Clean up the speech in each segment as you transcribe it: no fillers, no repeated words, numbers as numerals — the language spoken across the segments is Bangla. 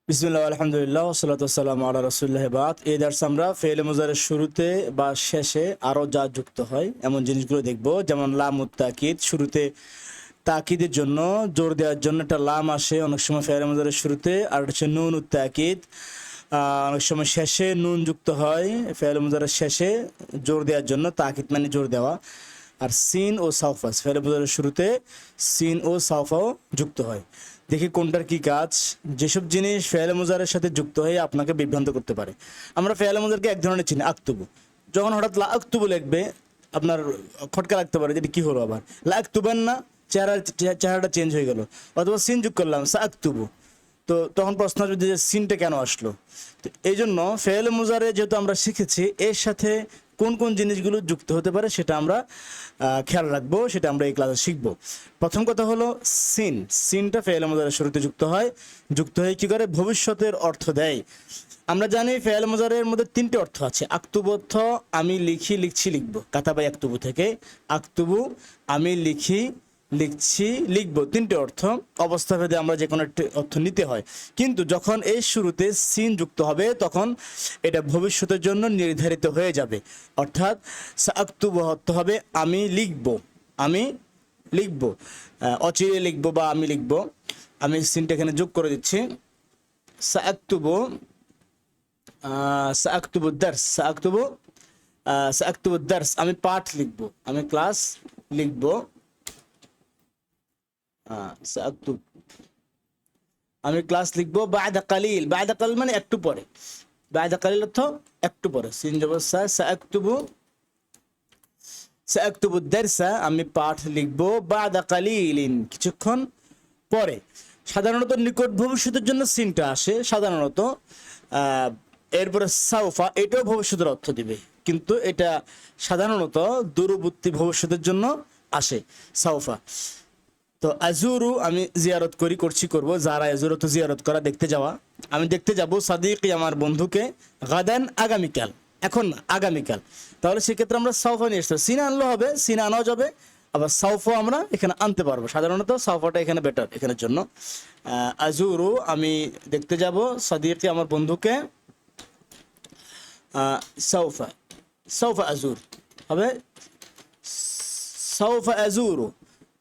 বিসমিল্লাহ আলহামদুলিল্লাহ ওয়াসসালাতু ওয়াসসালামু আলা রাসূলিল্লাহ বাদ। এই দার্স আমরা ফেলে মুজারের শুরুতে বা শেষে আরো যা যুক্ত হয় এমন জিনিসগুলো দেখব। যেমন লামুত তাকিদ, শুরুতে তাকিদের জন্য জোর দেওয়ার জন্য একটা লাম আসে অনেক সময় ফেলে মুজারের শুরুতে, আর হচ্ছে নুনুত তাকিদ। অনেক সময় শেষে নুন যুক্ত হয় ফেলে মুজারের শেষে জোর দেওয়ার জন্য, তাকিদ মানে জোর দেওয়া। আর সিন ও সাউফা, ফেলে মুজারের শুরুতে সিন ও সাউফাও যুক্ত হয়। দেখি কোনটার কি কাজ। যেসব জিনিস ফেলে মুজারের সাথে যুক্ত হয়ে আপনাকে বিভ্রান্ত করতে পারে। আমরা ফেলে মুজারকে এক ধরনের চিনি, আক্তুবু। যখন হঠাৎ লা আক্তুবু লিখবে আপনার খটকা লাগতে পারে, যেটা কি হলো আবার লা আক্তুবান না, চেহারাটা চেঞ্জ হয়ে গেল। অথবা সিন যোগ করলাম সা আক্তুবু, তো তখন প্রশ্ন আসবে যে সিনটা কেন আসলো। তো এই জন্য ফেলে মুজারে যেহেতু আমরা শিখেছি এর সাথে কোন কোন জিনিসগুলো যুক্ত হতে পারে সেটা আমরা খেয়াল রাখবো, সেটা আমরা এই ক্লাসে শিখবো। প্রথম কথা হলো সিনটা ফেলে মুজারের শুরুতে যুক্ত হয়। যুক্ত হয়ে কি করে? ভবিষ্যতের অর্থ দেয়। আমরা জানি ফেলে মুজারের মধ্যে তিনটে অর্থ আছে। আক্তুবু অর্থ আমি লিখি, লিখছি, লিখবো, কাতাবাই আক্তুবু থেকে। আক্তুবু আমি লিখি, লিখছি, লিখবো, তিনটে অর্থ। অবস্থা ভেদে আমরা যে কোনো একটি অর্থ নিতে হয়। কিন্তু যখন এই শুরুতে সিন যুক্ত হবে তখন এটা ভবিষ্যতের জন্য নির্ধারিত হয়ে যাবে। অর্থাৎ সাআক্তুবু অর্থ হবে আমি লিখবো, আমি লিখবো, অচিরে লিখবো বা আমি লিখবো। আমি সিনটা এখানে যোগ করে দিচ্ছি। সাআক্তুবু, সাআক্তুবু দার্স, সাআক্তুবু দার্স, আমি পাঠ লিখবো, আমি ক্লাস লিখবো। সাআক্তুব, আমি ক্লাস লিখবো। বা'দা কালিল, বা'দা কালিল মানে একটু পরে। বা'দা কালিল অর্থ একটু পরে। সিন জবর সা, সাআক্তুবু, সাআক্তুবু দারসা, আমি পাঠ লিখবো। বা'দা কালিলিন, কিছুক্ষণ পরে। সাধারণত নিকট ভবিষ্যতের জন্য সিনটা আসে সাধারণত। এরপরে সাউফা, এটাও ভবিষ্যতের অর্থ দিবে, কিন্তু এটা সাধারণত দূরবর্তী ভবিষ্যতের জন্য আসে সাউফা। তো আজুরু আমি জিয়ারত করবো। যারা আজুরু তো জিয়ারত করা, দেখতে যাওয়া। আমি দেখতে যাব সাদিকি আমার বন্ধুকে, গাদান আগামীকাল, এখন না আগামীকাল। তাহলে সেক্ষেত্রে আমরা সাউফা নিয়ে আসতে, সিনা আনলেও হবে, সিনা আনাও যাবে, আবার সাউফা আমরা এখানে আনতে পারবো। সাধারণত সাউফাটা এখানে বেটার এখানের জন্য। আজুরু আমি দেখতে যাব সাদিকি আমার বন্ধুকে, সাউফা, সাউফা আজুর হবে সাউফা আজুরু,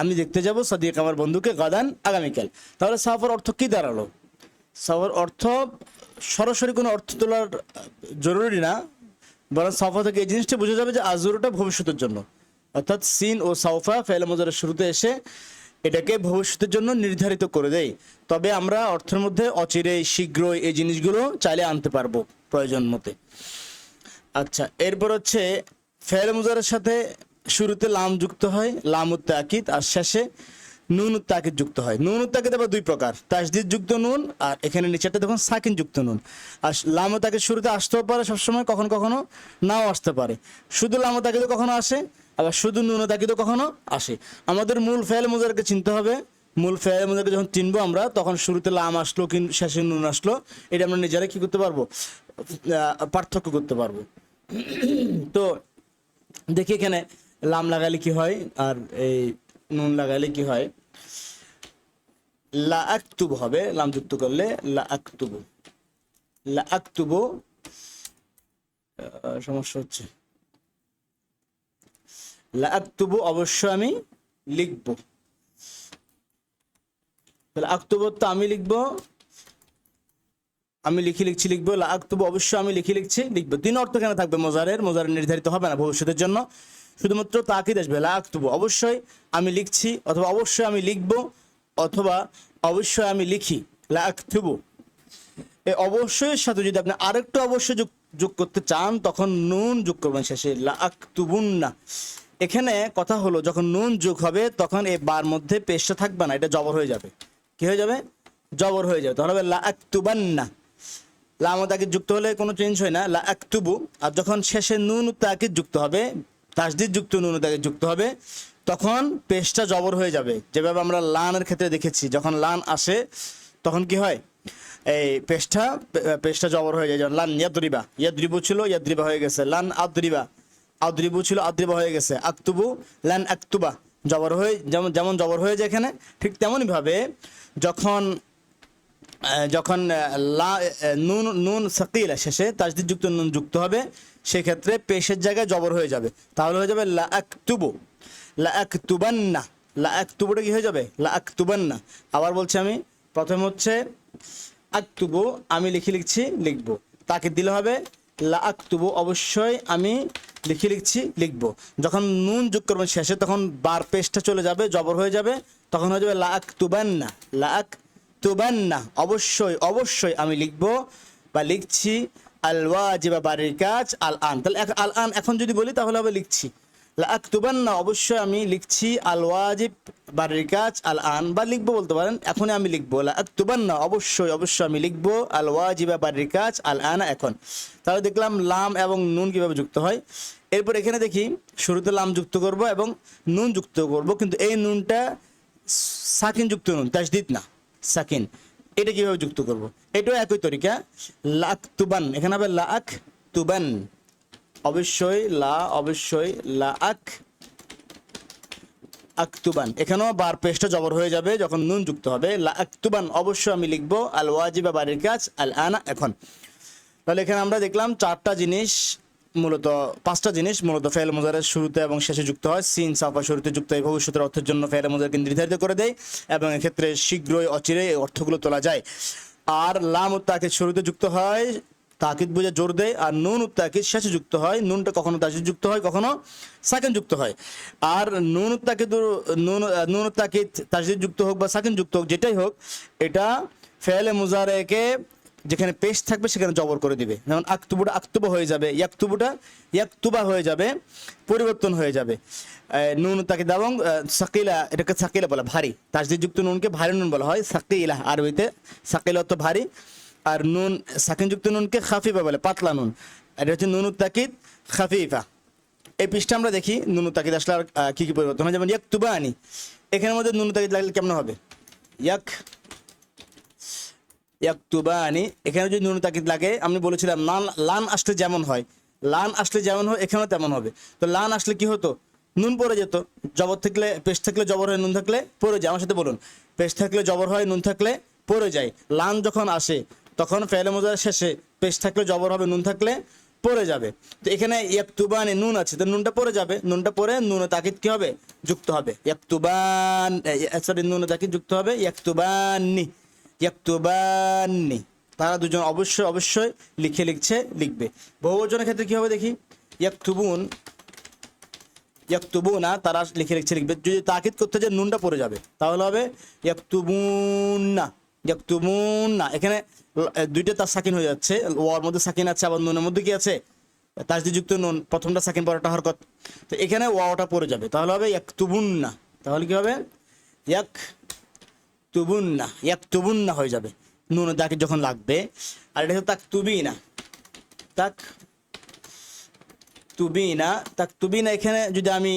আমি দেখতে যাব সাদিক আমার বন্ধুকে গাদান আগামীকাল। তাহলে সাফার অর্থ কি দাঁড়ালো? সাফার অর্থ সরাসরি কোনো অর্থ তোলার জরুরি না, বরং সাফা থেকে এই জিনিসটা বোঝা যাবে যে আজুরটা ভবিষ্যতের জন্য। অর্থাৎ সিন ও সাউফা ফেলে মুজারের শুরুতে এসে এটাকে ভবিষ্যতের জন্য নির্ধারিত করে দেয়। তবে আমরা অর্থের মধ্যে অচিরে, শীঘ্রই এই জিনিসগুলো চাইলে আনতে পারবো প্রয়োজন মতে। আচ্ছা, এরপর হচ্ছে ফেলে মুজারের সাথে শুরুতে লাম যুক্ত হয়, লামুত তাকিদ, আর শেষে নুনুত তাকিদ যুক্ত হয়। নুনুত তাকিদ আবার দুই প্রকার, তাসদিদ যুক্ত নুন, আর এখানে নিচেটা দেখুন সাকিন যুক্ত নুন। আর লামুত তাকিদ শুরুতে আসতেও পারে সবসময়, কখনো কখনো নাও আসতে পারে। শুধু লামুত তাকিদও কখনো আসে, আবার শুধু নুনুত তাকিদও কখনো আসে। আমাদের মূল ফেলে মুজারকে চিনতে হবে। মূল ফেলে মুজারকে যখন চিনবো আমরা, তখন শুরুতে লাম আসলো কি শেষে নুন আসলো, এটা আমরা নিজেরা কি করতে পারবো, পার্থক্য করতে পারবো। তো দেখি এখানে লাম লাগালে কি হয় আর এই নুন লাগালে কি হয়। লা আক্তুবু হবে, লাম যুক্ত করলে লা আক্তুবু, লা আক্তুবু। সমস্যা হচ্ছে, লা আক্তুবু অবশ্য আমি লিখবো। তাহলে আক্তুবু তো আমি লিখবো, আমি লিখি, লিখছি, লিখবো। লা আক্তুবু অবশ্য আমি লিখি, লিখছি, লিখবো। তিন অর্থ কেন থাকবে মোজারের নির্ধারিত হবে না ভবিষ্যতের জন্য, শুধুমাত্র তাকিদ আসবে। লা আক্তুবু অবশ্যই আমি লিখছি, অথবা অবশ্যই আমি লিখবো, অথবা অবশ্যই আমি লিখি। লা আক্তুবু, এই অবশ্যই সাথে যদি আপনি আরেকটু অবশ্যই যোগ করতে চান তখন নুন যোগ করবেন শেষে, লা আক্তুবুন্না। এখানে কথা হলো যখন নুন যোগ হবে তখন এই বার মধ্যে পেশটা থাকবে না, এটা জবর হয়ে যাবে। কি হয়ে যাবে? জবর হয়ে যাবে। তাহলে হবে লা আক্তুবান্না। লাম তাকিদ যুক্ত হলে কোনো চেঞ্জ হয় না, লা আক্তুবু। আর যখন শেষে নুন তাকিদ যুক্ত হবে, তাসদিদ যুক্ত নুন তাকিদ যুক্ত হবে, তখন পেশটা জবর হয়ে যাবে। যেভাবে আমরা লানের ক্ষেত্রে দেখেছি, যখন লান আসে তখন কি হয়, এই পেশটা জবর হয়ে যায়। যেমন লান ইয়াদরিবা, ইয়াদরিবু ছিল ইয়াদরিবা হয়ে গেছে। লান আদরিবা, আদরিবু ছিল আদরিবা হয়ে গেছে। আক্তুবু, লান আক্তুবা, জবর হয়ে যেমন জবর হয়ে যায় এখানে, ঠিক তেমনই ভাবে যখন যখন লা নুন নুন সাকিলা শেষে তাজদিদ যুক্ত নুন যুক্ত হবে, সেক্ষেত্রে পেশের জায়গায় জবর হয়ে যাবে, তাহলে হয়ে যাবে লা আকতুবু, লা আকতুবান্না। লা আকতুবুটা কি হয়ে যাবে? লা আকতুবান্না। আবার বলছি আমি, প্রথম হচ্ছে আকতুবু, আমি লিখছি লিখবো, তাকে দিলে হবে লা আকতুবু, অবশ্যই আমি লিখছি লিখবো। যখন নুন যোগ করবেন শেষে, তখন বার পেশটা চলে যাবে, জবর হয়ে যাবে, তখন হয়ে যাবে লা আকতুবান্না, লা আকতুবান্না, অবশ্যই অবশ্যই আমি লিখবো বা লিখছি, আল ওয়াজিবা বাড়ির কাজ আল আন। তাহলে আল আন এখন যদি বলি তাহলে হবে লিখছি, লা আকতুবান্না, অবশ্যই আমি লিখছি, আল ওয়াজিব বাড়ির কাজ আল আন, বা লিখবো বলতে পারেন, এখনই আমি লিখবো, লা আকতুবান্না, অবশ্যই অবশ্যই আমি লিখবো, আল ওয়াজিবা বাড়ির কাজ আল আন, এখন। তাহলে দেখলাম লাম এবং নুন কিভাবে যুক্ত হয়। এরপর এখানে দেখি, শুরুতে লাম যুক্ত করব এবং নুন যুক্ত করব, কিন্তু এই নুনটা সাকিন যুক্ত নুন, তাজদিদ না, সাকিন। এটা কিভাবে যুক্ত করব? এটাও একই তরিকা, লা আকতুবান, এখানে হবে লা আকতুবান, অবশ্যই লা, অবশ্যই লা আকতুবান, এখানেও বার পেশটা জবর হয়ে যাবে যখন নুন যুক্ত হবে, লা আকতুবান, অবশ্যই আমি লিখবো, আল ওয়াজিবা বাড়ির কাজ আল আনা, এখন। তাহলে এখানে আমরা দেখলাম চারটা জিনিস, মূলত পাঁচটা জিনিস মূলত ফেল মুজারের শুরুতে এবং শেষে যুক্ত হয়। সিন সাফা শুরুতে যুক্ত হয়, ভবিষ্যতের অর্থের জন্য ফেল মুজারকে নির্ধারিত করে দেয় এবং এক্ষেত্রে শীঘ্রই অচিরে এই অর্থগুলো তোলা যায়। আর লাম ও তাকিদ শুরুতে যুক্ত হয়, তাকিদ বুঝে জোর দেয়, আর নুন ও তাকিদ শেষে যুক্ত হয়, নুনটা কখনো তাজদিদ যুক্ত হয়, কখনো সাকিন যুক্ত হয়। আর নুন ও তাকিদ, নুন ও তাকিদ তাজদিদ যুক্ত হোক বা সাকিন যুক্ত হোক, যেটাই হোক, এটা ফেলে মুজারেকে যেখানে পেশ থাকবে সেখানে জবর করে দিবে। যেমন আকতুবুটা আকতুবা হয়ে যাবে, ইয়াকতুবুটা ইয়াকতুবা হয়ে যাবে, পরিবর্তন হয়ে যাবে। নুন তাকে এবং সাকিলা, এটাকে সাকিলা বলা, ভারী, তাজদিদ যুক্ত নুনকে ভারী নুন বলা হয়, সাকিলা আরবিতে, সাকিলা অর্থ ভারী। আর নুন সাকিন যুক্ত নুনকে খাফিফা বলে, পাতলা নুন। এটা হচ্ছে নুন তাকিদ খাফিফা। এই পৃষ্ঠা আমরা দেখি নুন তাকিদ আসলে আর কি কি পরিবর্তন হয়। যেমন ইয়াকতুবা আনি, এখানের মধ্যে নুন তাকিদ লাগলে কেমন হবে? ইয়াকতুবানি, এখানে যদি নুন তাকিদ লাগে, আমি বলেছিলাম লান আসলে যেমন হয়, লান আসলে যেমন হয় এখানেও তেমন হবে। তো লান আসলে কি হতো? নুন পড়ে যেত, জবর থাকলে পেশ থাকলে জবর হয়, নুন থাকলে পড়ে যায়। আমার সাথে বলুন, পেশ থাকলে জবর হয়, নুন থাকলে পড়ে যায়। লান যখন আসে তখন ফেলে মুজারের শেষে পেশ থাকলে জবর হবে, নুন থাকলে পড়ে যাবে। তো এখানে ইয়াকতুবানি নুন আছে, তো নুনটা পড়ে যাবে, নুনটা পড়ে নুন তাকিদ কি হবে? যুক্ত হবে, ইয়াকতুবান, সরি, নুন তাকিদ যুক্ত হবে, ইয়াকতুবানি, ইয়াকতুবানি, তারা দুজন অবশ্যই অবশ্যই লিখছে লিখবে। বহুবচনের ক্ষেত্রে কি হবে দেখি, ইয়াকতুবুন, ইয়াকতুবুনা, তারা লিখছে লিখবে। যদি তাকিদ করতে যায় নুনটা পড়ে যাবে, তাহলে হবে ইয়াকতুবুনা, ইয়াকতুবুনা। এখানে দুইটা তার সাকিন হয়ে যাচ্ছে, ওয়ার মধ্যে সাকিন আছে, আবার নুনের মধ্যে কি আছে? তাজদিদ যুক্ত নুন, প্রথমটা সাকিন পরেরটা হরকত, তো এখানে ওয়াওটা পড়ে যাবে, তাহলে হবে ইয়াকতুবুন্না। তাহলে কি হবে? ইয়াকতুবুন্না, ইয়াকতুবুন্না হয়ে যাবে নুন তাকে যখন লাগবে। আর এটা হচ্ছে তাকতুবিনা, তাকতুবিনা, তাকতুবিনা। এখানে যদি আমি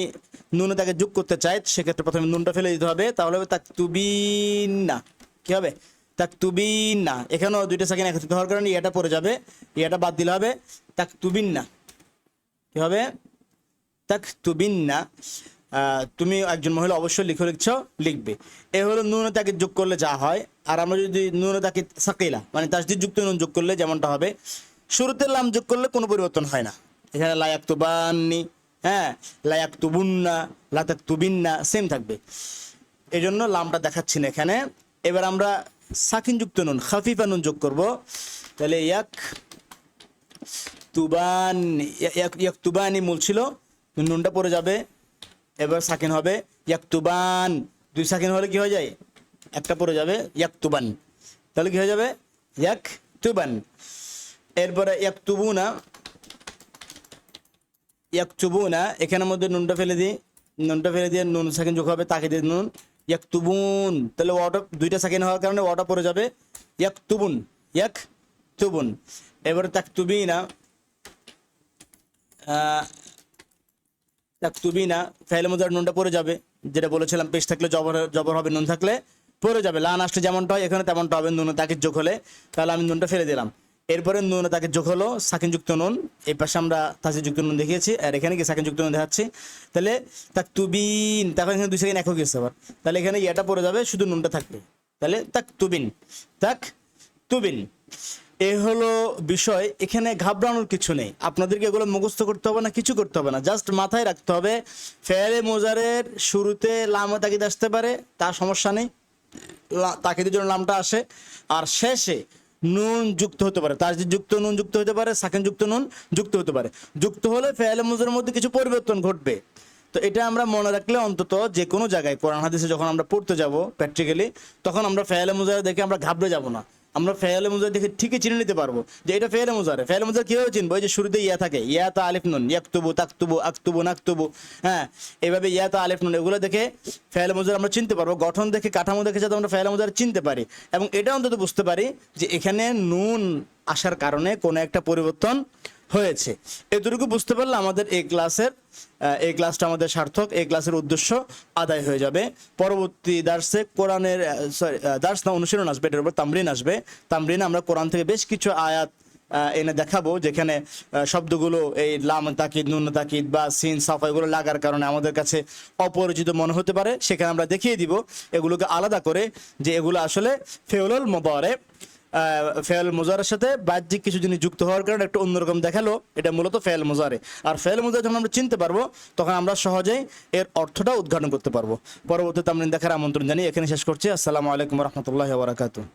নুন তাকে যোগ করতে চাই, সেক্ষেত্রে প্রথমে নুনটা ফেলে দিতে হবে, তাহলে হবে তাকতুবিনা। কি হবে? তাকতুবিনা। এখানেও দুইটা সেকেন্ড একত্রিত হওয়ার কারণে এটা পড়ে যাবে, এটা বাদ দিলে হবে তাকতুবিনা। কি হবে? তাকতুবিনা। তুমি একজন মহিলা অবশ্যই লিখছো লিখবে। এ হলো নুন তাকিদ যোগ করলে যা হয়। আর আমরা যদি নুন তাকিদ সাকিলা মানে তাজদিদ যুক্ত নুন যোগ করলে যেমনটা হবে, শুরুতে লাম যোগ করলে কোনো পরিবর্তন হয় না। এখানে লা ইয়াকতুবানি, হ্যাঁ, লা ইয়াকতুবুন্না, লা তাকতুবিন্না সেম থাকবে, এই জন্য লামটা দেখাচ্ছি না এখানে। এবার আমরা সাকিন যুক্ত নুন, খাফিফা নুন যোগ করব, তাহলে ইয়াকতুবানি মূল ছিল, নুনটা পড়ে যাবে, এবার সাকিন হবে ইয়াকতুবান। দুই সাকিন হলে কি হয়ে যায়? একটা পড়ে যাবে, ইয়াকতুবান। তাহলে কি হয়ে যাবে? ইয়াকতুবান। এরপরে ইয়াকতুবুনা, ইয়াকতুবুনা, এখানের মধ্যে নুনটা ফেলে দিই, নুনটা ফেলে দিয়ে নুন সাকিন যোগ হবে, তাকে দিয়ে নুন, ইয়াকতুবুন। তাহলে ওয়াটা দুইটা সাকিন হওয়ার কারণে ওয়াটা পড়ে যাবে, ইয়াকতুবুন, ইয়াকতুবুন। এবারে তাকতুবিনা, তাকতুবিনা, ফাইল মুজার নুনটা পড়ে যাবে, যেটা বলেছিলাম পেশ থাকলে জবর হবে, নুন থাকলে পড়ে যাবে। লান আসলে যেমনটা হয় এখানে তেমনটা হবে, নুন তাকিদ যোগ হলে। তাহলে আমি নুনটা ফেলে দিলাম। এরপরে নুন তাকিদ যোগ হলো সাকিন যুক্ত নুন, এই পাশে আমরা তাজদিদ যুক্ত নুন দেখিয়েছি, আর এখানে কি সাকিন যুক্ত নুন দেখাচ্ছি। তাহলে তাকতুবিন, তারপর এখানে দুই সেকেন্ড এক হয়ে গেছে আবার, তাহলে এখানে এটা পড়ে যাবে, শুধু নুনটা থাকবে, তাহলে তাকতুবিন, মাকতুবিন। এ হলো বিষয়, এখানে ঘাবড়ানোর কিছু নেই, আপনাদেরকে এগুলো মুখস্থ করতে হবে না, কিছু করতে হবে না, জাস্ট মাথায় রাখতে হবে ফেলে মুজারের শুরুতে লাম ও তাকিদ আসতে পারে, তার সমস্যা নেই, তাকিদের জন্য লামটা আসে, আর শেষে নুন যুক্ত হতে পারে, তাসদিদ যুক্ত নুন যুক্ত হতে পারে, সাকিন যুক্ত নুন যুক্ত হতে পারে। যুক্ত হলে ফেলে মুজারের মধ্যে কিছু পরিবর্তন ঘটবে। তো এটা আমরা মনে রাখলে অন্তত যে কোনো জায়গায় কোরআন হাদিসে যখন আমরা পড়তে যাব প্র্যাকটিক্যালি, তখন আমরা ফেলে মুজারে দেখে আমরা ঘাবড়ে যাব না, আমরা ফেলে মুজারে দেখে ঠিকই চিনে নিতে পারবো যে এটা ফেলে মুজারে। ফেলে মুজারে কিভাবে চিনবো? ওই যে শুরুতে ইয়া থাকে, ইয়া তা আলিফ নুন, ইয়াকতুবু তাকতুবু আকতুবু নাকতুবু, হ্যাঁ এইভাবে ইয়া তা আলিফ নুন, এগুলো দেখে ফেলে মুজারে আমরা চিনতে পারবো। গঠন দেখে, কাঠামো দেখে যাতে আমরা ফেলে মুজারে চিনতে পারি, এবং এটা অন্তত বুঝতে পারি যে এখানে নুন আসার কারণে কোনো একটা পরিবর্তন হয়েছে। এতটুকু বুঝতে পারলে আমাদের এই ক্লাসটা আমাদের সার্থক, এই ক্লাসের উদ্দেশ্য আদায় হয়ে যাবে। পরবর্তী দার্সে কোরআনের দার্স না অনুশীলন আসবে, এটার উপর তামরিন আসবে। তামরিনে আমরা কোরআন থেকে বেশ কিছু আয়াত এনে দেখাবো যেখানে শব্দগুলো এই লাম তাকিদ, নুন তাকিদ বা সিন সাফা এগুলো লাগার কারণে আমাদের কাছে অপরিচিত মনে হতে পারে। সেখানে আমরা দেখিয়ে দিব এগুলোকে আলাদা করে যে এগুলো আসলে ফেউলুল মুদারে, ফেল মুজারের সাথে বাহ্যিক কিছু জিনিস যুক্ত হওয়ার কারণে একটা অন্যরকম দেখালো, এটা মূলত ফেল মুজারে। আর ফেল মুজারে যখন আমরা চিনতে পারবো তখন আমরা সহজেই এর অর্থটা উদ্ঘাটন করতে পারবো। পরবর্তী তামরিন দেখার আমন্ত্রণ জানিয়ে এখানে শেষ করছি। আসসালামু আলাইকুম রহমতুল্লাহি ওয়া বারাকাতুহু।